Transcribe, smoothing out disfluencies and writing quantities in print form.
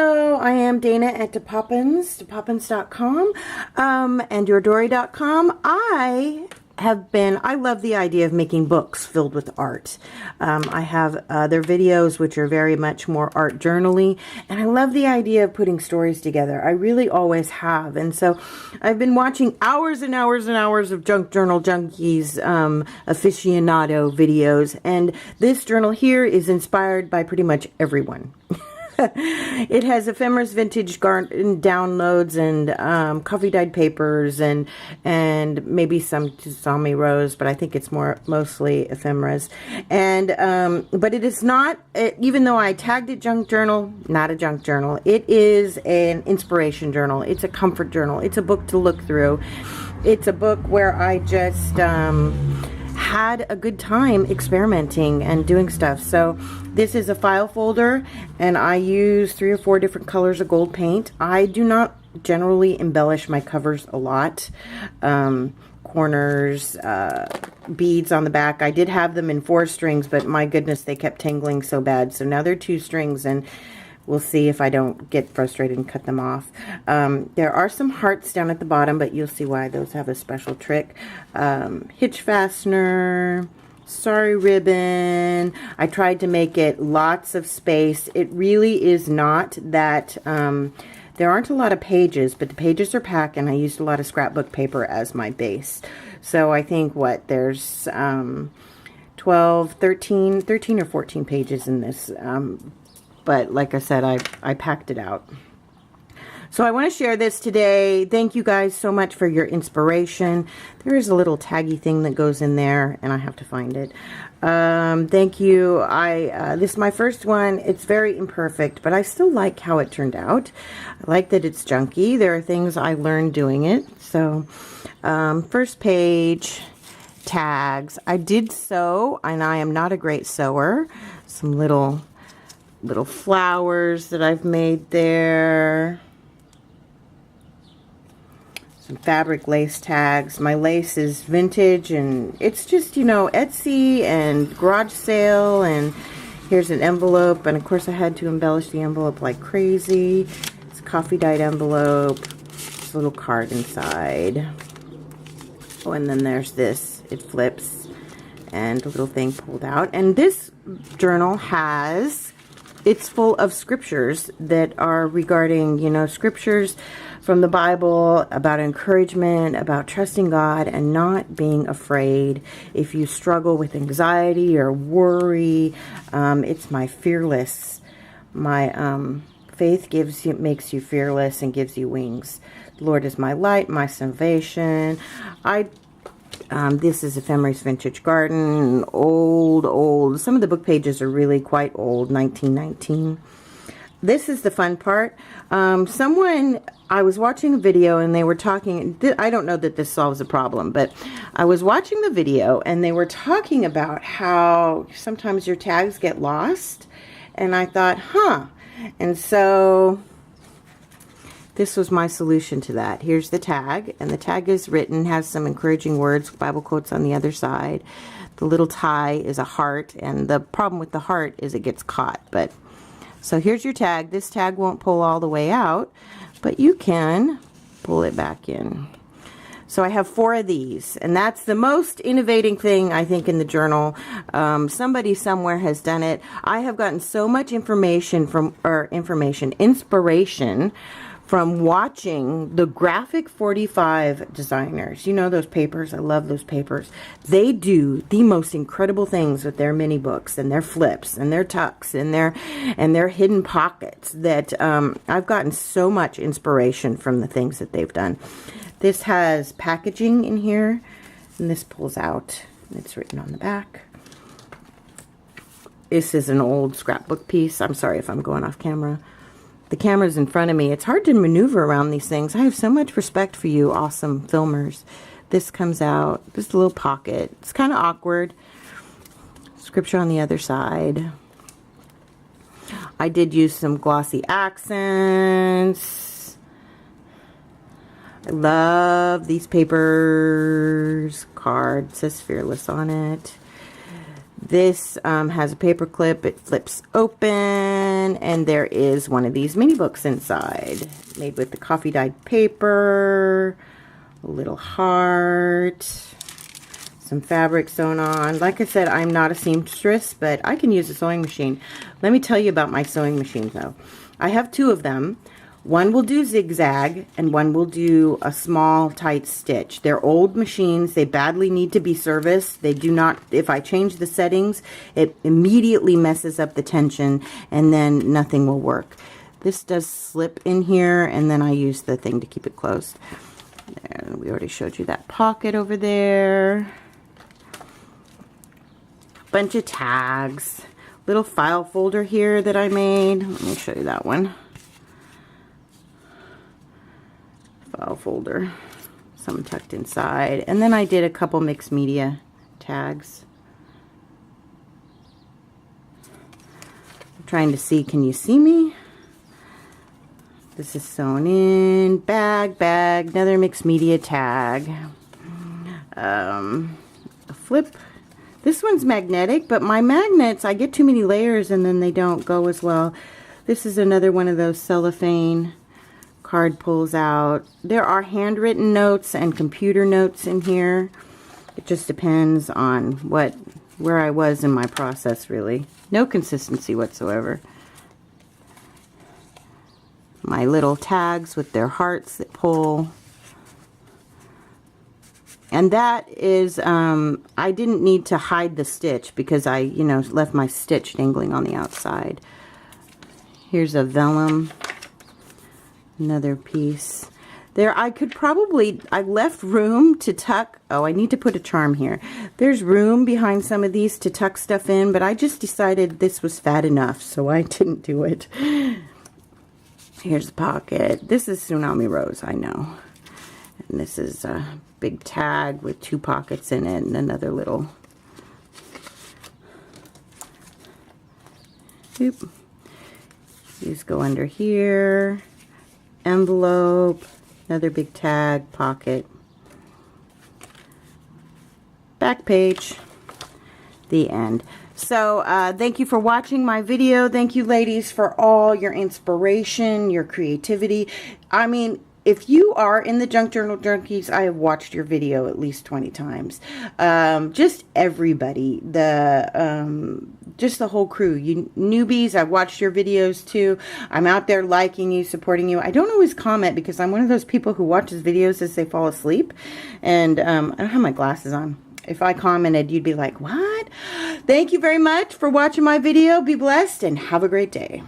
Hello, I am Dana at depoppins.com, and yourdory.com. I love the idea of making books filled with art. I have their videos, which are very much more art journaly, and I love the idea of putting stories together. I really always have, and so I've been watching hours and hours and hours of Junk Journal Junkies aficionado videos, and this journal here is inspired by pretty much everyone. It has ephemeris vintage garden downloads and coffee dyed papers and maybe some Tusami rose, but I think it's mostly ephemeris. And but it is not, even though I tagged it junk journal, not a junk journal. It is an inspiration journal. It's a comfort journal. It's a book to look through. It's a book where I just had a good time experimenting and doing stuff. So this is a file folder, and I use 3 or 4 different colors of gold paint. I do not generally embellish my covers a lot. Corners, beads on the back. I did have them in 4 strings, but my goodness, they kept tangling so bad. So now they're 2 strings, and we'll see if I don't get frustrated and cut them off. There are some hearts down at the bottom, but you'll see why those have a special trick. Hitch fastener, sorry ribbon. I tried to make it lots of space. It really is not that, there aren't a lot of pages, but the pages are packed, and I used a lot of scrapbook paper as my base. So I think there's 12, 13 or 14 pages in this. But like I said, I packed it out. So I want to share this today. Thank you guys so much for your inspiration. There is a little taggy thing that goes in there, and I have to find it. Thank you. This is my first one. It's very imperfect, but I still like how it turned out. I like that it's junky. There are things I learned doing it. So first page, tags. I did sew, and I am not a great sewer. Some little flowers that I've made there. Some fabric lace tags. My lace is vintage, and it's just, you know, Etsy and garage sale. And here's an envelope, and of course I had to embellish the envelope like crazy. It's a coffee dyed envelope. There's a little card inside. Oh, and then there's this. It flips, and a little thing pulled out. And this journal it's full of scriptures that are regarding, you know, scriptures from the Bible about encouragement, about trusting God and not being afraid. If you struggle with anxiety or worry, it's my fearless. My faith makes you fearless and gives you wings. The Lord is my light, my salvation. This is Ephemeris Vintage Garden, old. Some of the book pages are really quite old, 1919. This is the fun part. I was watching a video, and they were talking, I don't know that this solves a problem, but I was watching the video, and they were talking about how sometimes your tags get lost, and I thought, and so this was my solution to that. Here's the tag, and the tag is written, has some encouraging words, Bible quotes on the other side. The little tie is a heart, and the problem with the heart is it gets caught. But so here's your tag. This tag won't pull all the way out, but you can pull it back in. So I have 4 of these, and that's the most innovating thing I think in the journal. Somebody somewhere has done it. I have gotten so much inspiration from watching the Graphic 45 designers. You know those papers? I love those papers. They do the most incredible things with their mini books and their flips and their tucks and their hidden pockets that I've gotten so much inspiration from the things that they've done. This has packaging in here, and this pulls out. It's written on the back. This is an old scrapbook piece. I'm sorry if I'm going off camera. The camera's in front of me. It's hard to maneuver around these things. I have so much respect for you awesome filmers. This comes out. This little pocket. It's kind of awkward. Scripture on the other side. I did use some glossy accents. I love these papers. Card says Fearless on it. This has a paper clip. It flips open, and there is one of these mini books inside, made with the coffee dyed paper, a little heart, some fabric sewn on. Like I said, I'm not a seamstress, but I can use a sewing machine. Let me tell you about my sewing machine, though. I have two of them. One will do zigzag and one will do a small tight stitch. They're old machines. They badly need to be serviced. They do not, if I change the settings, it immediately messes up the tension and then nothing will work. This does slip in here and then I use the thing to keep it closed. And we already showed you that pocket over there. Bunch of tags. Little file folder here that I made. Let me show you that one. File folder, some tucked inside, and then I did a couple mixed media tags. I'm trying to see, can you see me? This is sewn in, bag, another mixed media tag, a flip. This one's magnetic, but my magnets, I get too many layers and then they don't go as well. This is another one of those cellophane card pulls out. There are handwritten notes and computer notes in here. It just depends on where I was in my process, really. No consistency whatsoever. My little tags with their hearts that pull. And that is, I didn't need to hide the stitch because I, left my stitch dangling on the outside. Here's a vellum. Another piece. There, I left room to tuck, I need to put a charm here. There's room behind some of these to tuck stuff in, but I just decided this was fat enough, so I didn't do it. Here's the pocket. This is Tsunami Rose, I know. And this is a big tag with two pockets in it and another little. Oop. These go under here. Envelope, another big tag, pocket, back page, the end. So thank you for watching my video. Thank you, ladies, for all your inspiration, your creativity. I mean, if you are in the Junk Journal Junkies, I have watched your video at least 20 times. Just everybody, just the whole crew. You newbies, I've watched your videos too. I'm out there liking you, supporting you. I don't always comment because I'm one of those people who watches videos as they fall asleep. And I don't have my glasses on. If I commented, you'd be like, what? Thank you very much for watching my video. Be blessed and have a great day.